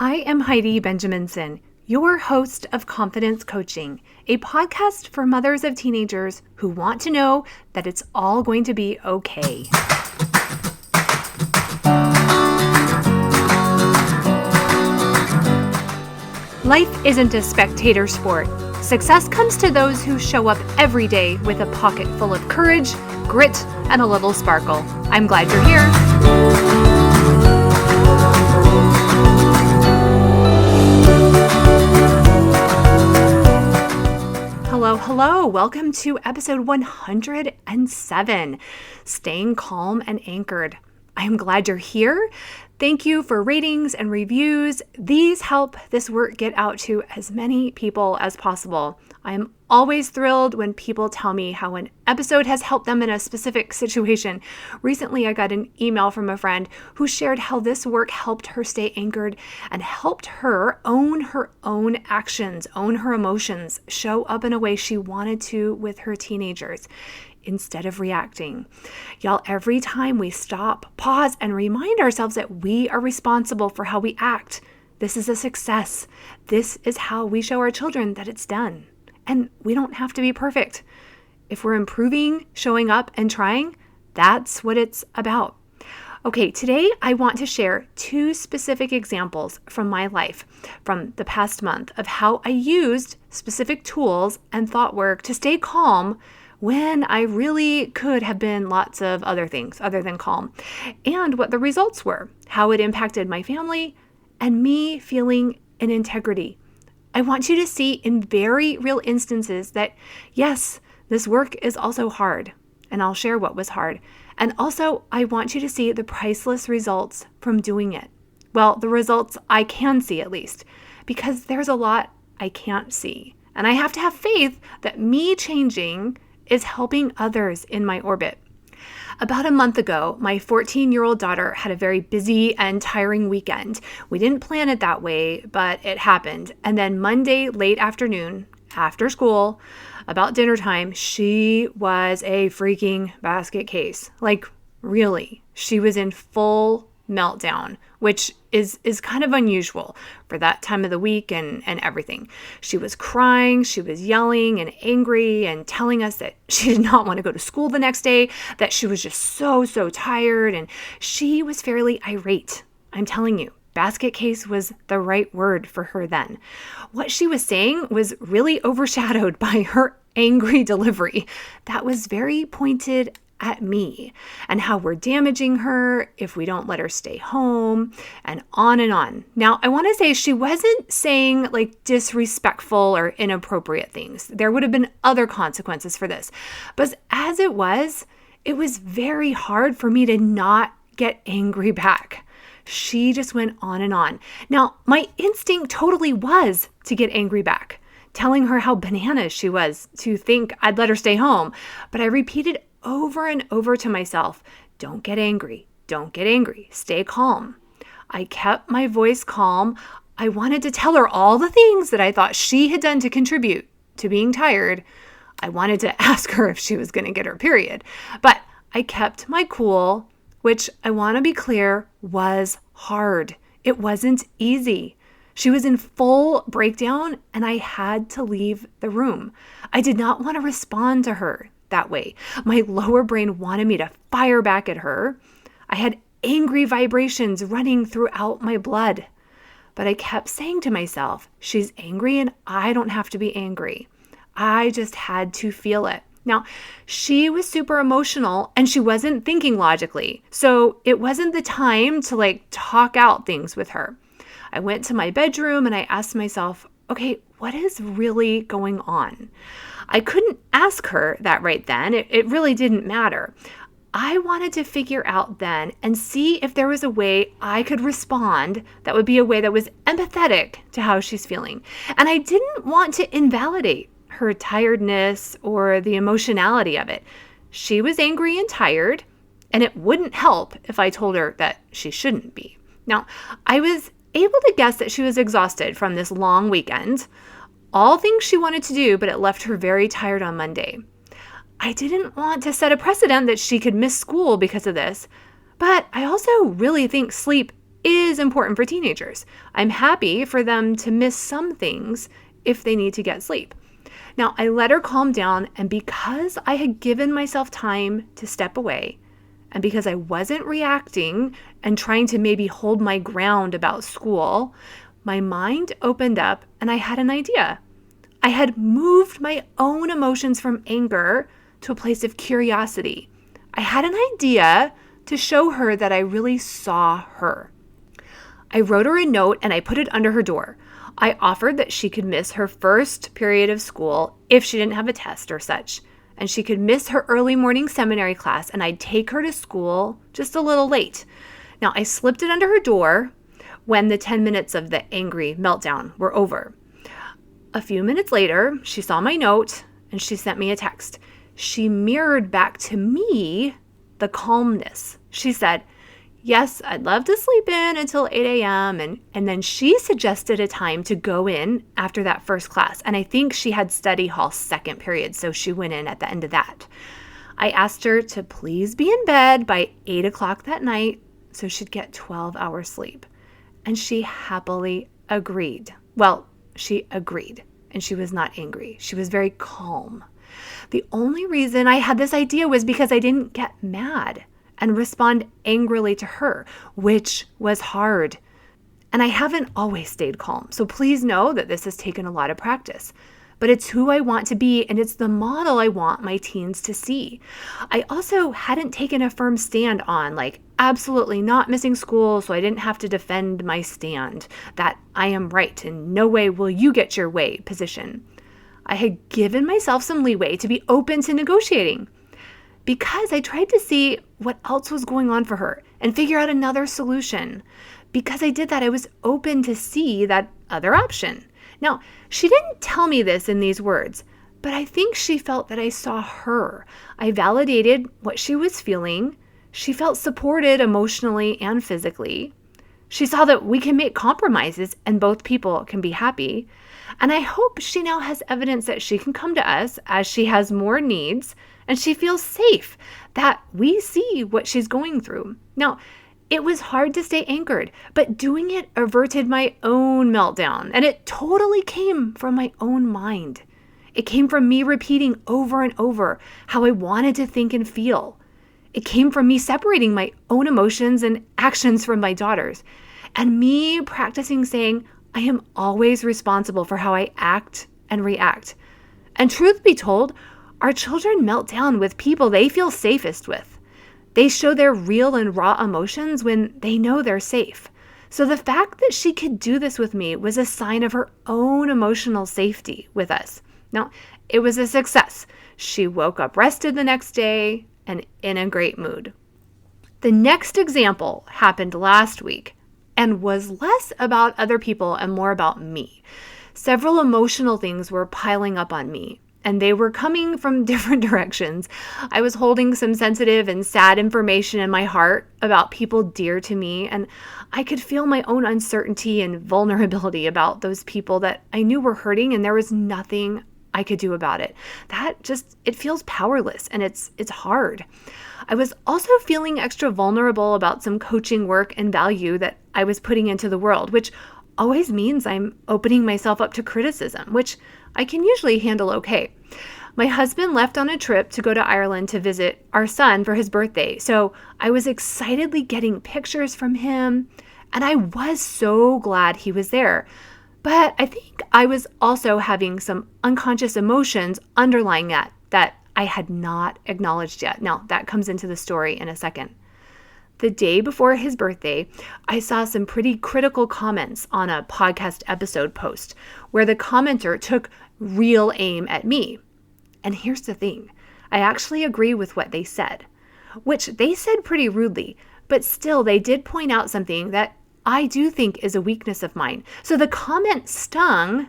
I am Heidi Benjaminson, your host of Confidence Coaching, a podcast for mothers of teenagers who want to know that it's all going to be okay. Life isn't a spectator sport. Success comes to those who show up every day with a pocket full of courage, grit, and a little sparkle. I'm glad you're here. Hello. Welcome to episode 107, Staying Calm and Anchored. I am glad you're here. Thank you for ratings and reviews. These help this work get out to as many people as possible. I am always thrilled when people tell me how an episode has helped them in a specific situation. Recently, I got an email from a friend who shared how this work helped her stay anchored and helped her own actions, own her emotions, show up in a way she wanted to with her teenagers instead of reacting. Y'all, every time we stop, pause, and remind ourselves that we are responsible for how we act, this is a success. This is how we show our children that it's done. And we don't have to be perfect. If we're improving, showing up, and trying, that's what it's about. Okay, today I want to share two specific examples from my life from the past month of how I used specific tools and thought work to stay calm when I really could have been lots of other things other than calm, and what the results were, how it impacted my family, and me feeling in integrity. I want you to see in very real instances that, yes, this work is also hard, and I'll share what was hard. And also, I want you to see the priceless results from doing it. Well, the results I can see at least, because there's a lot I can't see. And I have to have faith that me changing is helping others in my orbit. About a month ago, my 14-year-old daughter had a very busy and tiring weekend. We didn't plan it that way, but it happened. And then Monday, late afternoon, after school, about dinner time, she was a freaking basket case. Like, really, she was in full meltdown, which is kind of unusual for that time of the week and everything. She was crying, she was yelling and angry and telling us that she did not want to go to school the next day, that she was just so tired, and she was fairly irate. I'm telling you, basket case was the right word for her then. What she was saying was really overshadowed by her angry delivery. That was very pointed at me and how we're damaging her if we don't let her stay home, and on and on. Now, I want to say she wasn't saying like disrespectful or inappropriate things. There would have been other consequences for this. But as it was very hard for me to not get angry back. She just went on and on. Now, my instinct totally was to get angry back, telling her how bananas she was to think I'd let her stay home. But I repeated over and over to myself, don't get angry, stay calm. I kept my voice calm. I wanted to tell her all the things that I thought she had done to contribute to being tired. I wanted to ask her if she was going to get her period. But I kept my cool, which I want to be clear was hard. It wasn't easy. She was in full breakdown and I had to leave the room. I did not want to respond to her that way. My lower brain wanted me to fire back at her. I had angry vibrations running throughout my blood. But I kept saying to myself, she's angry and I don't have to be angry. I just had to feel it. Now, she was super emotional and she wasn't thinking logically. So it wasn't the time to talk out things with her. I went to my bedroom and I asked myself, okay, what is really going on? I couldn't ask her that right then. It really didn't matter. I wanted to figure out then and see if there was a way I could respond that would be a way that was empathetic to how she's feeling. And I didn't want to invalidate her tiredness or the emotionality of it. She was angry and tired, and it wouldn't help if I told her that she shouldn't be. Now, I was able to guess that she was exhausted from this long weekend. All things she wanted to do, but it left her very tired on Monday. I didn't want to set a precedent that she could miss school because of this, but I also really think sleep is important for teenagers. I'm happy for them to miss some things if they need to get sleep. Now, I let her calm down, and because I had given myself time to step away, and because I wasn't reacting and trying to maybe hold my ground about school, my mind opened up and I had an idea. I had moved my own emotions from anger to a place of curiosity. I had an idea to show her that I really saw her. I wrote her a note and I put it under her door. I offered that she could miss her first period of school if she didn't have a test or such, and she could miss her early morning seminary class, and I'd take her to school just a little late. Now, I slipped it under her door when the 10 minutes of the angry meltdown were over. A few minutes later, she saw my note and she sent me a text. She mirrored back to me the calmness. She said, "Yes, I'd love to sleep in until 8 a.m. And then she suggested a time to go in after that first class. And I think she had study hall second period, so she went in at the end of that. I asked her to please be in bed by 8 o'clock that night so she'd get 12 hours sleep. And she happily agreed. Well, she agreed, and she was not angry. She was very calm. The only reason I had this idea was because I didn't get mad and respond angrily to her, which was hard. And I haven't always stayed calm, so please know that this has taken a lot of practice. But it's who I want to be, and it's the model I want my teens to see. I also hadn't taken a firm stand on, absolutely not missing school, so I didn't have to defend my stand, that I am right and no way will you get your way position. I had given myself some leeway to be open to negotiating, because I tried to see what else was going on for her and figure out another solution. Because I did that, I was open to see that other option. Now, she didn't tell me this in these words, but I think she felt that I saw her. I validated what she was feeling. She felt supported emotionally and physically. She saw that we can make compromises and both people can be happy. And I hope she now has evidence that she can come to us as she has more needs and she feels safe, that we see what she's going through. Now, it was hard to stay anchored, but doing it averted my own meltdown, and it totally came from my own mind. It came from me repeating over and over how I wanted to think and feel. It came from me separating my own emotions and actions from my daughter's, and me practicing saying, I am always responsible for how I act and react. And truth be told, our children melt down with people they feel safest with. They show their real and raw emotions when they know they're safe. So the fact that she could do this with me was a sign of her own emotional safety with us. Now, it was a success. She woke up rested the next day and in a great mood. The next example happened last week and was less about other people and more about me. Several emotional things were piling up on me, and they were coming from different directions. I was holding some sensitive and sad information in my heart about people dear to me, and I could feel my own uncertainty and vulnerability about those people that I knew were hurting, and there was nothing I could do about it. It feels powerless, and it's hard. I was also feeling extra vulnerable about some coaching work and value that I was putting into the world, which always means I'm opening myself up to criticism, which I can usually handle okay. My husband left on a trip to go to Ireland to visit our son for his birthday, so I was excitedly getting pictures from him, and I was so glad he was there. But I think I was also having some unconscious emotions underlying that I had not acknowledged yet. Now, that comes into the story in a second. The day before his birthday, I saw some pretty critical comments on a podcast episode post where the commenter took real aim at me. And here's the thing, I actually agree with what they said, which they said pretty rudely, but still they did point out something that I do think is a weakness of mine. So the comment stung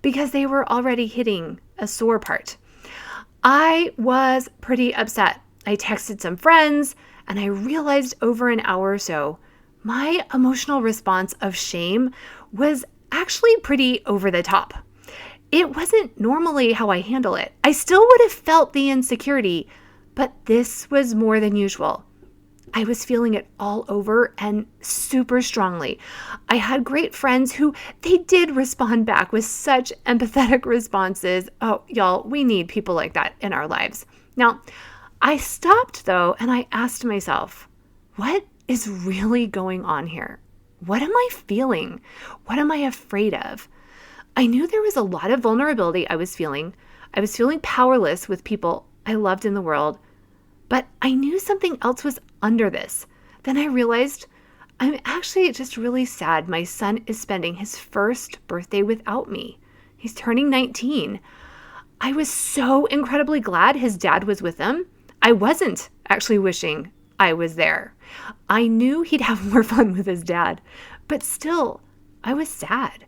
because they were already hitting a sore part. I was pretty upset. I texted some friends, and I realized over an hour or so, my emotional response of shame was actually pretty over the top. It wasn't normally how I handle it. I still would have felt the insecurity, but this was more than usual. I was feeling it all over and super strongly. I had great friends who they did respond back with such empathetic responses. Oh, y'all, we need people like that in our lives. Now, I stopped though, and I asked myself, what is really going on here? What am I feeling? What am I afraid of? I knew there was a lot of vulnerability I was feeling. I was feeling powerless with people I loved in the world, but I knew something else was under this. Then I realized I'm actually just really sad my son is spending his first birthday without me. He's turning 19. I was so incredibly glad his dad was with him. I wasn't actually wishing I was there. I knew he'd have more fun with his dad, but still, I was sad.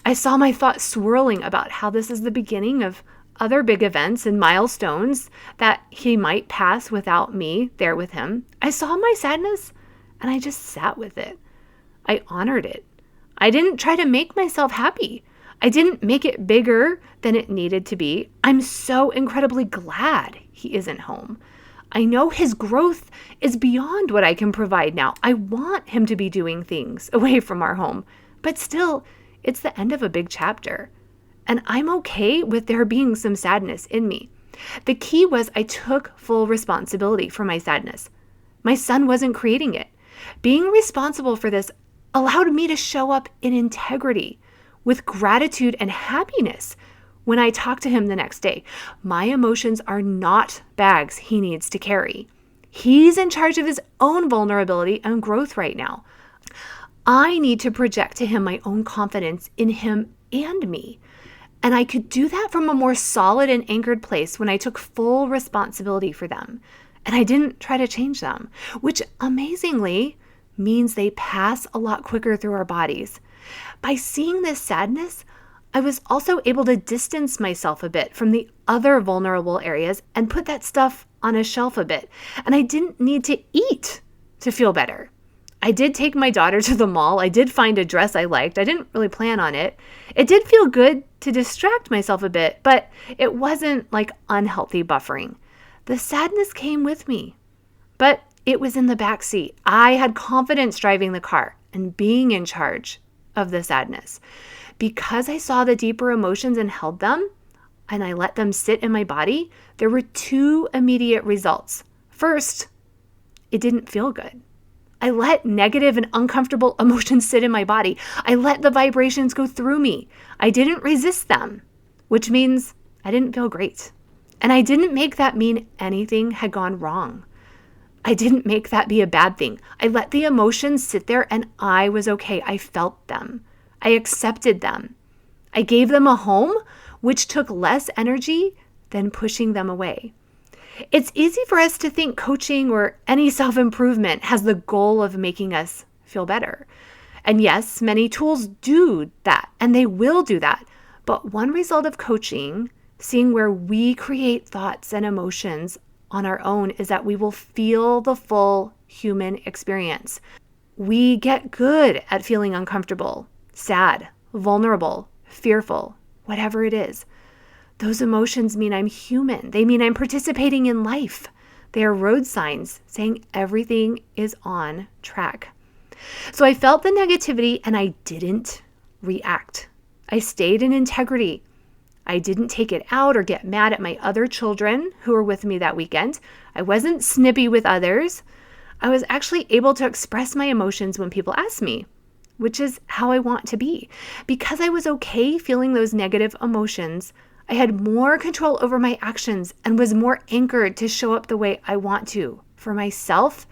I saw my thoughts swirling about how this is the beginning of other big events and milestones that he might pass without me there with him. I saw my sadness and I just sat with it. I honored it. I didn't try to make myself happy. I didn't make it bigger than it needed to be. I'm so incredibly glad he isn't home. I know his growth is beyond what I can provide now. I want him to be doing things away from our home, but still, it's the end of a big chapter. And I'm okay with there being some sadness in me. The key was I took full responsibility for my sadness. My son wasn't creating it. Being responsible for this allowed me to show up in integrity with gratitude and happiness when I talk to him the next day. My emotions are not bags he needs to carry. He's in charge of his own vulnerability and growth right now. I need to project to him my own confidence in him and me. And I could do that from a more solid and anchored place when I took full responsibility for them. And I didn't try to change them, which amazingly means they pass a lot quicker through our bodies. By seeing this sadness, I was also able to distance myself a bit from the other vulnerable areas and put that stuff on a shelf a bit. And I didn't need to eat to feel better. I did take my daughter to the mall. I did find a dress I liked. I didn't really plan on it. It did feel good to distract myself a bit, but it wasn't like unhealthy buffering. The sadness came with me, but it was in the back seat. I had confidence driving the car and being in charge of the sadness. Because I saw the deeper emotions and held them, and I let them sit in my body, there were two immediate results. First, it didn't feel good. I let negative and uncomfortable emotions sit in my body. I let the vibrations go through me. I didn't resist them, which means I didn't feel great. And I didn't make that mean anything had gone wrong. I didn't make that be a bad thing. I let the emotions sit there and I was okay. I felt them. I accepted them. I gave them a home, which took less energy than pushing them away. It's easy for us to think coaching or any self-improvement has the goal of making us feel better. And yes, many tools do that, and they will do that. But one result of coaching, seeing where we create thoughts and emotions on our own, is that we will feel the full human experience. We get good at feeling uncomfortable, sad, vulnerable, fearful, whatever it is. Those emotions mean I'm human. They mean I'm participating in life. They are road signs saying everything is on track. So I felt the negativity and I didn't react. I stayed in integrity. I didn't take it out or get mad at my other children who were with me that weekend. I wasn't snippy with others. I was actually able to express my emotions when people asked me, which is how I want to be. Because I was okay feeling those negative emotions, I had more control over my actions and was more anchored to show up the way I want to for myself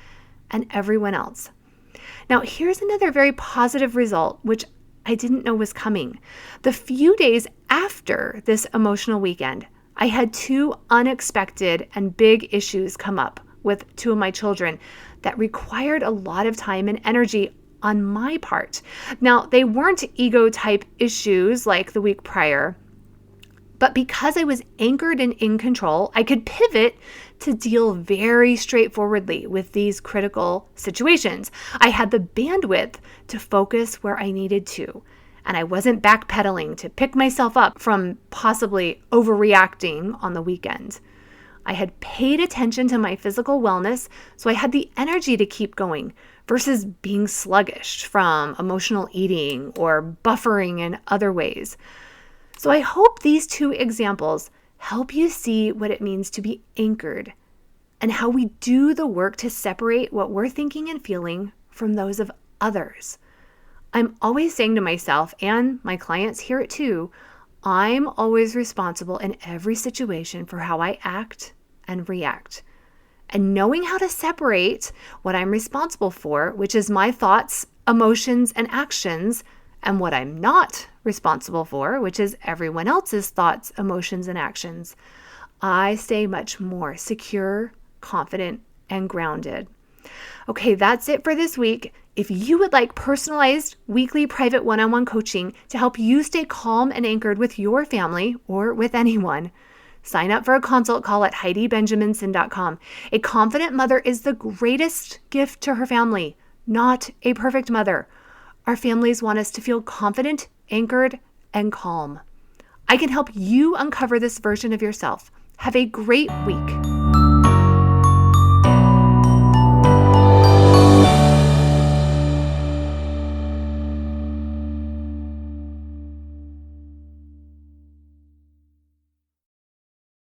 and everyone else. Now, here's another very positive result, which I didn't know was coming. The few days after this emotional weekend, I had two unexpected and big issues come up with two of my children that required a lot of time and energy on my part. Now, they weren't ego type issues like the week prior, but because I was anchored and in control, I could pivot to deal very straightforwardly with these critical situations. I had the bandwidth to focus where I needed to, and I wasn't backpedaling to pick myself up from possibly overreacting on the weekend. I had paid attention to my physical wellness, so I had the energy to keep going versus being sluggish from emotional eating or buffering in other ways. So I hope these two examples help you see what it means to be anchored and how we do the work to separate what we're thinking and feeling from those of others. I'm always saying to myself, and my clients hear it too, I'm always responsible in every situation for how I act and react. And knowing how to separate what I'm responsible for, which is my thoughts, emotions, and actions, and what I'm not responsible for, which is everyone else's thoughts, emotions, and actions, I stay much more secure, confident, and grounded. Okay, that's it for this week. If you would like personalized weekly private one-on-one coaching to help you stay calm and anchored with your family or with anyone, sign up for a consult call at HeidiBenjaminson.com. A confident mother is the greatest gift to her family, not a perfect mother. Our families want us to feel confident, anchored, and calm. I can help you uncover this version of yourself. Have a great week.